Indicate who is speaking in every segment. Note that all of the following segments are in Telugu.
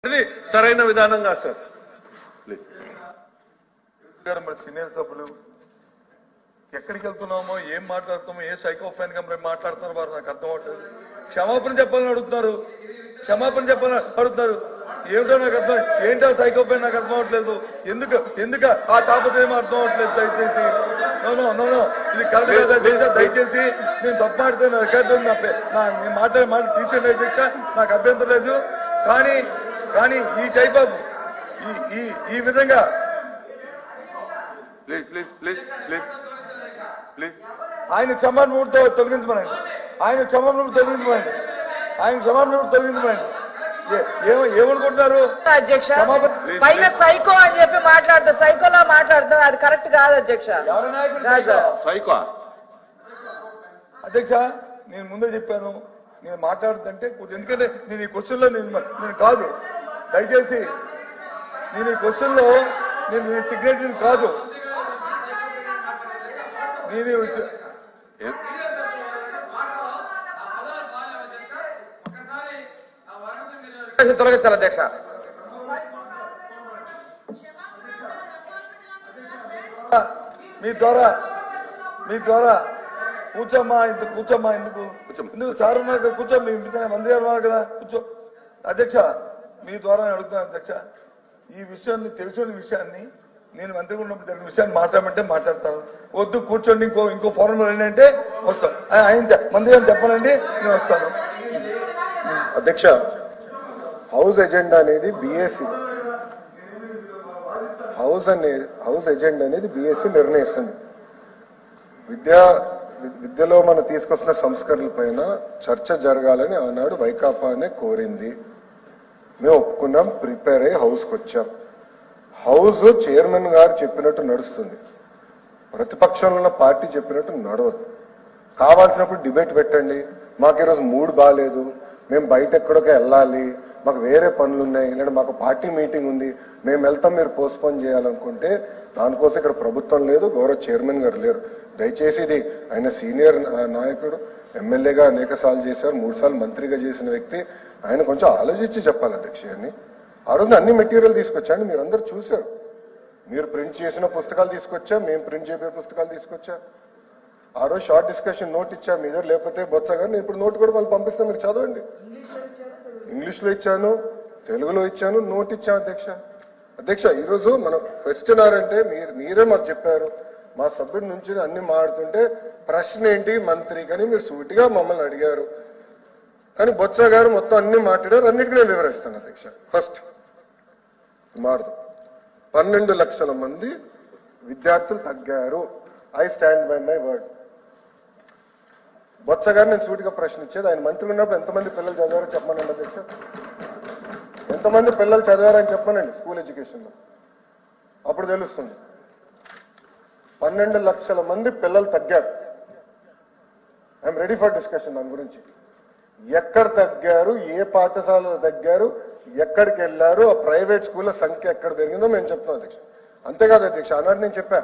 Speaker 1: అది సరైన విధానంగా సార్.
Speaker 2: మరి సీనియర్ సభ్యులు ఎక్కడికి వెళ్తున్నామో ఏం మాట్లాడుతామో ఏ సైకోఫాన్ గా మరి మాట్లాడుతున్నారు వారు నాకు అర్థం అవట్లేదు. క్షమాపణ చెప్పాలని అడుగుతున్నారు, క్షమాపణ చెప్పాలని అడుగుతున్నారు. ఏమిటో నాకు అర్థం, ఏంటో సైకోఫాన్ నాకు అర్థం అవట్లేదు. ఎందుకు ఆ తాపత్రయం అర్థం అవట్లేదు. దయచేసి నో ఇది కరెక్ట్ కదా. దయచేసి నేను తప్పు మాడితే నా రికార్డు నేను మాట్లాడే మాట తీసేయండి అధ్యక్ష, నాకు అభ్యంతరం లేదు. కానీ ఈ టైప్ ఆఫ్ ఈ విధంగా ప్లీజ్ ఆయన క్షమాపణతో తొలగించమనండి, ఆయన క్షమాపణతో తొలగించమనండి. ఏమనుకుంటున్నారు
Speaker 3: అధ్యక్ష? పైన సైకో అని చెప్పి మాట్లాడతారు, సైకోలా మాట్లాడతారు, అది కరెక్ట్ కాదు అధ్యక్ష.
Speaker 2: సైకో అధ్యక్ష, నేను ముందే చెప్పాను నేను మాట్లాడుతుంటే ఎందుకంటే నేను ఈ క్వశ్చన్ లో నేను కాదు. దయచేసి నేను ఈ క్వశ్చన్ లో నేను సిగ్నేచర్ కాదు.
Speaker 3: తొలగించాలి అధ్యక్ష.
Speaker 2: మీ ద్వారా కూర్చోమ్మా ఎందుకు సార్ ఉన్నారు కూర్చో, మీ మంత్రి గారు ఉన్నారు కదా కూర్చో. అధ్యక్ష మీ ద్వారా అడుగుతున్నాను అధ్యక్ష, ఈ విషయాన్ని తెలిసిన విషయాన్ని నేను మంత్రిగా ఉన్నప్పుడు జరిగిన విషయాన్ని మాట్లాడమంటే మాట్లాడతాను, వద్దు కూర్చోండి ఇంకో ఫోరం ఏంటంటే వస్తాను. ఆయన మంత్రి గారు చెప్పనండి నేను వస్తాను.
Speaker 4: అధ్యక్ష, హౌస్ ఎజెండా అనేది బీఎస్సీ హౌస్ ఎజెండా అనేది బీఎస్సీ నిర్ణయిస్తుంది. విద్యలో మనం తీసుకొస్తున్న సంస్కరణల పైన చర్చ జరగాలని ఆనాడు వైకాపానే కోరింది. మేము ఒప్పుకున్నాం, ప్రిపేర్ అయ్యి హౌస్కి వచ్చాం. హౌస్ చైర్మన్ గారు చెప్పినట్టు నడుస్తుంది, ప్రతిపక్షంలో ఉన్న పార్టీ చెప్పినట్టు నడవదు. కావాల్సినప్పుడు డిబేట్ పెట్టండి. మాకు ఈరోజు మూడ్ బాగాలేదు, మేము బయట ఎక్కడికి వెళ్ళాలి, మాకు వేరే పనులు ఉన్నాయి, లేదా మాకు పార్టీ మీటింగ్ ఉంది, మేము వెళ్తాం, మీరు పోస్ట్పోన్ చేయాలనుకుంటే దానికోసం ఇక్కడ ప్రభుత్వం లేదు, గౌరవ చైర్మన్ గారు లేరు. దయచేసి ఇది ఆయన సీనియర్ నాయకుడు, ఎమ్మెల్యేగా అనేక సార్లు చేశారు, 3 సార్లు మంత్రిగా చేసిన వ్యక్తి, ఆయన కొంచెం ఆలోచించి చెప్పాలి అధ్యక్ష. అని ఆ రోజు అన్ని మెటీరియల్ తీసుకొచ్చాండి, మీరు అందరు చూశారు. మీరు ప్రింట్ చేసిన పుస్తకాలు తీసుకొచ్చా, మేము ప్రింట్ చేయబోయే పుస్తకాలు తీసుకొచ్చా. ఆ రోజు షార్ట్ డిస్కషన్ నోట్ ఇచ్చా మీ దగ్గర, లేకపోతే బొత్స గారు నేను ఇప్పుడు నోట్ కూడా వాళ్ళు పంపిస్తాను, మీరు చదవండి. ఇంగ్లీష్లో ఇచ్చాను, తెలుగులో ఇచ్చాను, నోట్ ఇచ్చాను అధ్యక్ష. ఈరోజు మనం క్వశ్చన్ అంటే మీరే మాకు చెప్పారు, మా సభ్యుడి నుంచి అన్ని మాడుతుంటే ప్రశ్న ఏంటి మంత్రి కానీ మీరు సూటిగా మమ్మల్ని అడిగారు. కానీ బొత్స గారు మొత్తం అన్ని మాట్లాడారు, అన్నిటికీ నేను వివరిస్తాను అధ్యక్ష. ఫస్ట్ మాడదు 12 లక్షల మంది విద్యార్థులు తగ్గారు. I stand by my word. Botsa గారు నేను సూటిగా ప్రశ్న ఇచ్చేది, ఆయన మంత్రి ఉన్నప్పుడు ఎంతమంది పిల్లలు చదివారో చెప్పమనండి అధ్యక్ష. ఎంతమంది పిల్లలు చదివారని చెప్పమనండి స్కూల్ ఎడ్యుకేషన్లో, అప్పుడు తెలుస్తుంది. 12 లక్షల మంది పిల్లలు తగ్గారు. ఐఎమ్ రెడీ ఫర్ డిస్కషన్ దాని గురించి. ఎక్కడ తగ్గారు, ఏ పాఠశాలలో తగ్గారు, ఎక్కడికి వెళ్ళారు, ఆ ప్రైవేట్ స్కూళ్ళ సంఖ్య ఎక్కడ పెరిగిందో మేము చెప్తాం అధ్యక్ష. అంతేకాదు అధ్యక్ష, అన్నట్టు నేను చెప్పా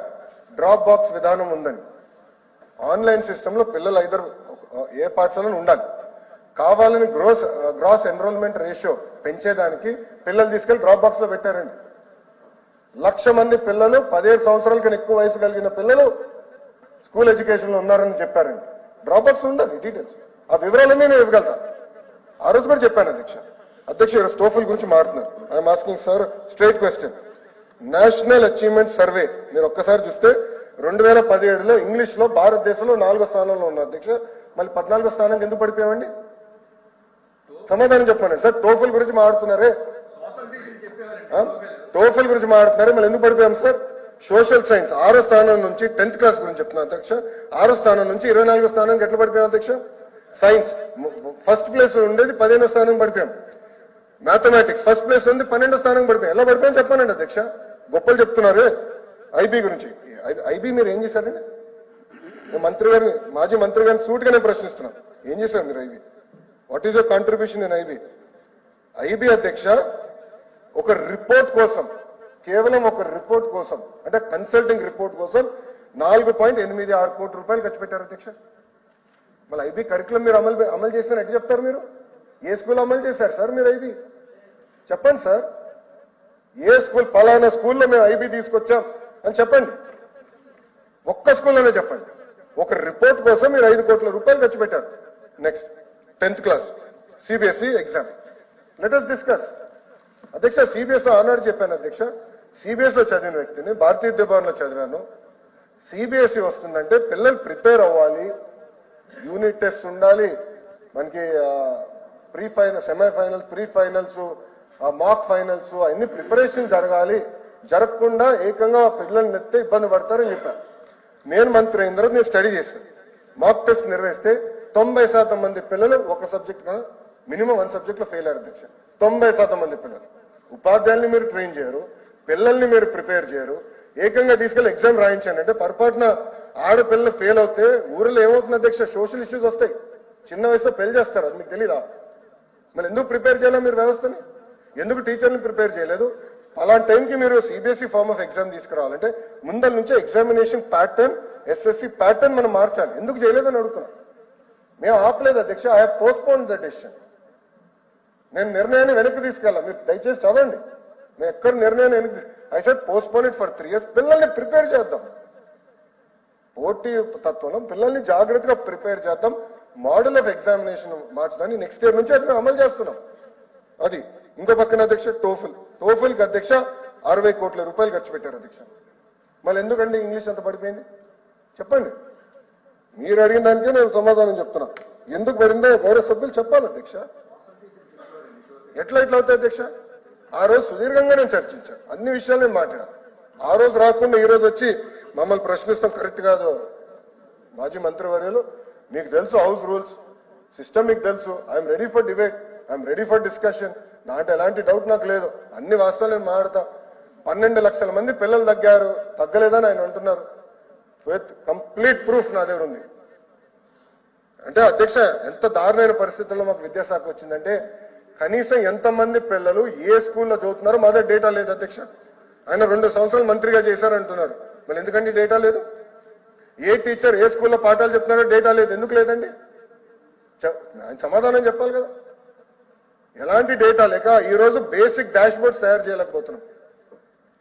Speaker 4: డ్రాప్ బాక్స్ విధానం ఉందని. ఆన్లైన్ సిస్టంలో పిల్లలు ఏ పాఠశాలను ఉండాలి, కావాలని గ్రాస్ ఎన్రోల్మెంట్ రేషియో పెంచేదానికి పిల్లలు తీసుకెళ్లి డ్రాప్ బాక్స్ లో పెట్టారండి. 1,00,000 మంది పిల్లలు 17 సంవత్సరాల కన్నా ఎక్కువ వయసు కలిగిన పిల్లలు స్కూల్ ఎడ్యుకేషన్ లో ఉన్నారని చెప్పారండి. డ్రాప్ బాక్స్ ఉండదు డీటెయిల్స్, ఆ వివరాలన్నీ నేను ఇవ్వగలుగుతా. ఆ రోజు కూడా చెప్పాను అధ్యక్ష ఈరోజు టోఫల్ గురించి మాట్లాడుతున్నారు. I'm asking sir straight question. National achievement survey మీరు ఒక్కసారి చూస్తే 2017లో ఇంగ్లీష్ లో భారతదేశంలో 4వ స్థానంలో ఉన్న అధ్యక్ష, మళ్ళీ 14వ స్థానానికి ఎందుకు పడిపోయామండి? సమాధానం చెప్పానండి సార్. టోఫల్ గురించి మాట్లాడుతున్నారే, టోఫల్ గురించి మాట్లాడుతున్నారే, మళ్ళీ ఎందుకు పడిపోయాం సార్? సోషల్ సైన్స్ 6వ స్థానం నుంచి 10th క్లాస్ గురించి చెప్తున్నా అధ్యక్ష, 6వ స్థానం నుంచి 24వ స్థానానికి ఎట్లా పడిపోయాం అధ్యక్ష? సైన్స్ ఫస్ట్ ప్లేస్ ఉండేది 15వ స్థానం పడిపోయాం. మ్యాథమెటిక్స్ ఫస్ట్ ప్లేస్ ఉంది 12వ స్థానం పడిపోయాం. ఎలా పడిపోయాం చెప్పానండి అధ్యక్ష. గొప్పలు చెప్తున్నారు ఐబీ గురించి. ఐబీ మీరు ఏం చేశారండి? మంత్రి గారిని, మాజీ మంత్రి గారిని సూటిగా నేను ప్రశ్నిస్తున్నాను, ఏం చేశారు మీరు IB? What is your contribution in IB? IB అధ్యక్ష ఒక రిపోర్ట్ కోసం, కేవలం ఒక రిపోర్ట్ కోసం, అంటే కన్సల్టింగ్ రిపోర్ట్ కోసం 4.86 కోట్ల రూపాయలు ఖర్చు పెట్టారు అధ్యక్ష. మళ్ళీ ఐబీ కరికులం మీరు అమలు చేస్తారని ఎట్లా చెప్తారు? మీరు ఏ స్కూల్ అమలు చేశారు సార్ మీరు ఐబీ? చెప్పండి సార్, ఏ స్కూల్ పలానా స్కూల్లో మేము ఐబీ తీసుకొచ్చాం అని చెప్పండి. ఒక్క స్కూల్లోనే చెప్పండి. ఒక రిపోర్ట్ కోసం మీరు 5 కోట్ల రూపాయలు ఖర్చు పెట్టారు. Next 10th class CBSE exam, let us discuss. అధ్యక్ష, సిబిఎస్ఈ ఆనాడు చెప్పాను అధ్యక్ష, సిబిఎస్ఈలో చదివిన వ్యక్తిని, భారతీయ విద్యాభవన్లో చదివాను. సిబిఎస్ఈ వస్తుందంటే పిల్లలు ప్రిపేర్ అవ్వాలి, యూనిట్ టెస్ట్ ఉండాలి, మనకి pre final, semifinals, pre finals, mock finals అన్ని ప్రిపరేషన్ జరగాలి. జరగకుండా ఏకంగా పిల్లల్ని నెత్తే ఇబ్బంది పడతారని చెప్పారు. నేను మంత్రి అయిన తర్వాత నేను స్టడీ చేశాను. మాక్ టెస్ట్ నిర్వహిస్తే 90% మంది పిల్లలు ఒక సబ్జెక్ట్ కన్నా మినిమం 1 సబ్జెక్ట్ లో ఫెయిల్ అయ్యారు అధ్యక్ష. 90% మంది పిల్లలు. ఉపాధ్యాయుల్ని మీరు ట్రైన్ చేయరు, పిల్లల్ని మీరు ప్రిపేర్ చేయరు, ఏకంగా తీసుకెళ్లి ఎగ్జామ్ రాయించండి అంటే పొరపాటున ఆడపిల్లలు ఫెయిల్ అవుతే ఊరిలో ఏమవుతుంది అధ్యక్ష, సోషల్ ఇష్యూస్ వస్తాయి. చిన్న వయసులో పెళ్లి చేస్తారు, అది మీకు తెలీదా? మరి ఎందుకు ప్రిపేర్ చేయాలి మీరు వ్యవస్థని? ఎందుకు టీచర్ని ప్రిపేర్ చేయలేదు? అలాంటి టైంకి మీరు సిబిఎస్ఈ ఫార్మ్ ఆఫ్ ఎగ్జామ్ తీసుకురావాలంటే ముందల నుంచే ఎగ్జామినేషన్ ప్యాటర్న్, ఎస్ఎస్సి ప్యాటర్న్ మనం మార్చాలి. ఎందుకు చేయలేదని అడుగుతున్నాం. మేము ఆపలేదు అధ్యక్ష, I have postpone the decision. నేను నిర్ణయాన్ని వెనక్కి తీసుకెళ్ళాం, మీరు దయచేసి చదవండి. నేను ఎక్కడ నిర్ణయాన్ని వెనక్కి, I said postpone it for 3 years. పిల్లల్ని ప్రిపేర్ చేద్దాం, పోటీ తత్వంలో పిల్లల్ని జాగ్రత్తగా ప్రిపేర్ చేద్దాం. మోడల్ ఆఫ్ ఎగ్జామినేషన్ మార్చడాన్ని నెక్స్ట్ ఇయర్ నుంచి అది మేము అమలు చేస్తున్నాం. అది ఇంకో పక్కన అధ్యక్ష టోఫుల్ కి అధ్యక్ష 60 కోట్ల రూపాయలు ఖర్చు పెట్టారు అధ్యక్ష. మళ్ళీ ఎందుకండి ఇంగ్లీష్ అంత పడిపోయింది చెప్పండి. మీరు అడిగిన దానికే నేను సమాధానం చెప్తున్నా. ఎందుకు పడిందో గౌరవ సభ్యులు చెప్పాలి అధ్యక్ష. ఎట్లా అవుతాయి అధ్యక్ష? ఆ రోజు సుదీర్ఘంగా నేను చర్చించాను, అన్ని విషయాలు నేను మాట్లాడాను. ఆ రోజు రాకుండా ఈ రోజు వచ్చి మమ్మల్ని ప్రశ్నిస్తాం కరెక్ట్ కాదు. మాజీ మంత్రివర్యులు, మీకు తెలుసు హౌస్ రూల్స్, సిస్టమ్ మీకు తెలుసు. I'm ready for debate, I'm ready for discussion. నాంటే ఎలాంటి డౌట్ నాకు లేదు, అన్ని వాస్తవాలు నేను మాట్లాడతా. 12 లక్షల మంది పిల్లలు తగ్గలేదని ఆయన అంటున్నారు. విత్ కంప్లీట్ ప్రూఫ్ నా దగ్గర ఉంది. అంటే అధ్యక్ష, ఎంత దారుణమైన పరిస్థితుల్లో మాకు విద్యాశాఖ వచ్చిందంటే కనీసం ఎంతమంది పిల్లలు ఏ స్కూల్లో చదువుతున్నారో మా దగ్గర డేటా లేదు అధ్యక్ష. ఆయన 2 సంవత్సరాలు మంత్రిగా చేశారంటున్నారు, మరి ఎందుకండి డేటా లేదు? ఏ టీచర్ ఏ స్కూల్లో పాఠాలు చెప్తున్నారో డేటా లేదు, ఎందుకు లేదండి? ఆయన సమాధానం చెప్పాలి కదా. ఎలాంటి డేటా లేక ఈ రోజు బేసిక్ డాష్ బోర్డ్స్ తయారు చేయలేకపోతున్నాం.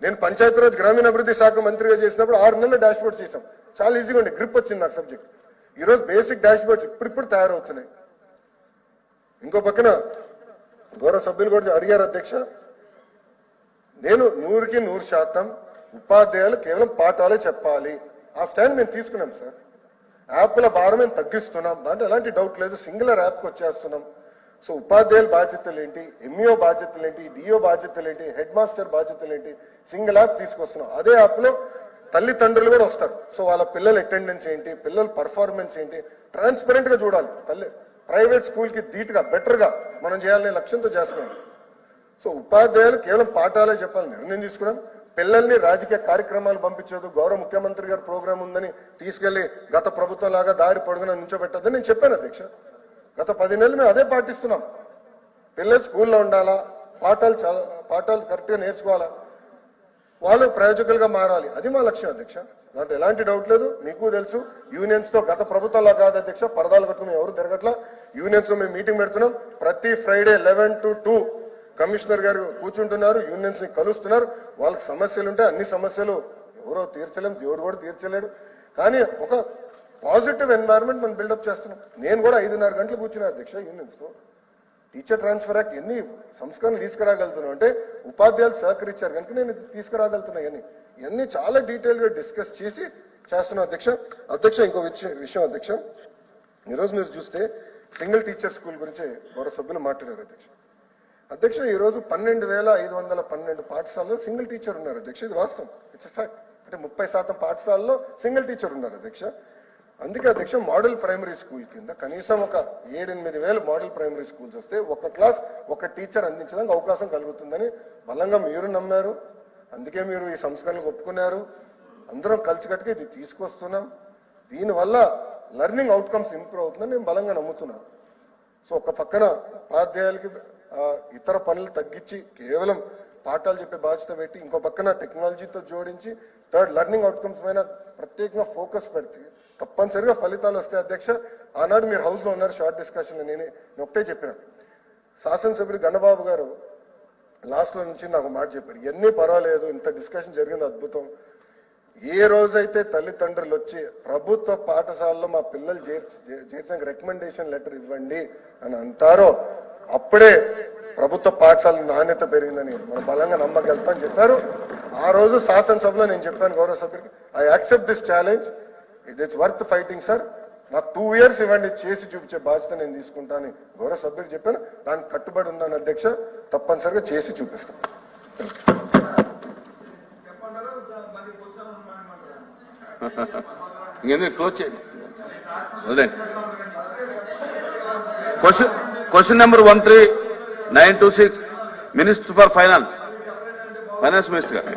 Speaker 4: నేను పంచాయతీరాజ్ గ్రామీణాభివృద్ధి శాఖ మంత్రిగా చేసినప్పుడు 6 నెలల డాష్ బోర్డ్స్ చేశాం. చాలా ఈజీగా ఉండే, గ్రిప్ వచ్చింది నాకు సబ్జెక్ట్. ఈ రోజు బేసిక్ డాష్ బోర్డ్స్ ఇప్పుడు తయారవుతున్నాయి. ఇంకో పక్కన గౌరవ సభ్యులు కూడా అడిగారు అధ్యక్ష, నేను 100కి 100% ఉపాధ్యాయులు కేవలం పాఠాలే చెప్పాలి. ఆ స్టాండ్ మేము తీసుకున్నాం సార్. యాప్ల భారం మేము తగ్గిస్తున్నాం, దాంట్లో ఎలాంటి డౌట్ లేదు. సింగులర్ యాప్కి వచ్చేస్తున్నాం. సో ఉపాధ్యాయుల బాధ్యతలు ఏంటి, ఎంఈఓ బాధ్యతలు ఏంటి, డిఓ బాధ్యతలు ఏంటి, హెడ్ మాస్టర్ బాధ్యతలు ఏంటి, సింగిల్ యాప్ తీసుకొస్తున్నాం. అదే యాప్ లో తల్లిదండ్రులు కూడా వస్తారు. సో వాళ్ళ పిల్లల అటెండెన్స్ ఏంటి, పిల్లల పర్ఫార్మెన్స్ ఏంటి, ట్రాన్స్పరెంట్ గా చూడాలి. ప్రైవేట్ స్కూల్ కి ధీటుగా బెటర్ గా మనం చేయాలనే లక్ష్యంతో చేస్తున్నాం. సో ఉపాధ్యాయులు కేవలం పాఠాలే చెప్పాలని నిర్ణయం తీసుకున్నాం. పిల్లల్ని రాజకీయ కార్యక్రమాలు పంపించదు, గౌరవ ముఖ్యమంత్రి గారి ప్రోగ్రాం ఉందని తీసుకెళ్లి గత ప్రభుత్వం లాగా దారి పొడుగున నుంచోబెట్టద్దని నేను చెప్పాను అధ్యక్ష. గత 10 నెలలు మేము అదే పాటిస్తున్నాం. పిల్లలు స్కూల్లో ఉండాలా, పాఠాలు కరెక్ట్ గా నేర్చుకోవాలా, వాళ్ళు ప్రయోజకులుగా మారాలి, అది మా లక్ష్యం అధ్యక్ష. దాంట్లో ఎలాంటి డౌట్ లేదు. మీకు తెలుసు యూనియన్స్ తో గత ప్రభుత్వంలో కాదు అధ్యక్ష, పరదాలు కట్టుకుని ఎవరు తిరగట్లా. యూనియన్స్ తో మేము మీటింగ్ పెడుతున్నాం. ప్రతి ఫ్రైడే 11 to 2 కమిషనర్ గారు కూర్చుంటున్నారు, యూనియన్స్ ని కలుస్తున్నారు. వాళ్ళకి సమస్యలు ఉంటే అన్ని సమస్యలు ఎవరో తీర్చలేం, దేవుడు కూడా తీర్చలేడు. కానీ ఒక పాజిటివ్ ఎన్వైరన్మెంట్ మనం బిల్డప్ చేస్తున్నాం. నేను కూడా 5:30 గంటలు కూర్చున్నా అధ్యక్ష యూనియన్స్ తో. టీచర్ ట్రాన్స్ఫర్ యాక్ట్ ఎన్ని సంస్కరణలు తీసుకురాగలుగుతున్నాం అంటే ఉపాధ్యాయులు సహకరించారు కనుక నేను తీసుకురాగలుగుతున్నా. ఇవన్నీ చాలా డీటెయిల్ గా డిస్కస్ చేసి చేస్తున్నాం అధ్యక్ష. ఇంకో విషయం అధ్యక్ష, ఈరోజు మీరు చూస్తే సింగిల్ టీచర్ స్కూల్ గురించి గౌరవ సభ్యులు మాట్లాడారు అధ్యక్ష. ఈ రోజు 12,512 పాఠశాలలో సింగిల్ టీచర్ ఉన్నారు అధ్యక్ష. ఇది వాస్తవం, ఇట్స్ ఫ్యాక్ట్. అంటే 30% పాఠశాలలో సింగిల్ టీచర్ ఉన్నారు అధ్యక్ష. అందుకే అధ్యక్ష మోడల్ ప్రైమరీ స్కూల్ కింద కనీసం ఒక 7-8 వేల మోడల్ ప్రైమరీ స్కూల్స్ వస్తే ఒక క్లాస్ ఒక టీచర్ అందించడానికి అవకాశం కలుగుతుందని బలంగా మీరు నమ్మారు. అందుకే మీరు ఈ సంస్కరణలకు ఒప్పుకున్నారు. అందరం కలిసికట్టుగా ఇది తీసుకొస్తున్నాం. దీనివల్ల లెర్నింగ్ అవుట్కమ్స్ ఇంప్రూవ్ అవుతుందని నేను బలంగా నమ్ముతున్నాను. సో ఒక పక్కన ఉపాధ్యాయులకి ఇతర పనులు తగ్గించి కేవలం పాఠాలు చెప్పే బాధ్యత పెట్టి, ఇంకో పక్కన టెక్నాలజీతో జోడించి థర్డ్ లెర్నింగ్ అవుట్కమ్స్ పైన ప్రత్యేకంగా ఫోకస్ పెడితే తప్పనిసరిగా ఫలితాలు వస్తాయి అధ్యక్ష. ఆనాడు మీరు హౌస్ లో ఉన్నారు, షార్ట్ డిస్కషన్ లో నేను ఒకటే చెప్పిన. శాసనసభ్యుడు గణబాబు గారు లాస్ట్ లో నుంచి నాకు మాట చెప్పారు, ఎన్ని పర్వాలేదు, ఇంత డిస్కషన్ జరిగింది అద్భుతం. ఏ రోజైతే తల్లిదండ్రులు వచ్చి ప్రభుత్వ పాఠశాలలో మా పిల్లలు చేసిన రికమెండేషన్ లెటర్ ఇవ్వండి అని అంటారో అప్పుడే ప్రభుత్వ పాఠశాల నాణ్యత పెరిగిందని మనం బలంగా నమ్మగలుగుతామని చెప్పారు. ఆ రోజు శాసనసభలో నేను చెప్పాను గౌరవ సభ్యుడికి, I accept this challenge, it is worth fighting sir, నాకు 2 years ఇవ్వండి, చేసి చూపించే బాధ్యత నేను తీసుకుంటాను గౌరవ సభ్యుడు చెప్పాను. దానికి కట్టుబడి ఉన్నాను అధ్యక్ష, తప్పనిసరిగా చేసి చూపిస్తాను.
Speaker 5: ఇంకేందుకు క్లోజ్ చేయండి, వదిలేండి. Question number 13926 minister for finance minister గారు.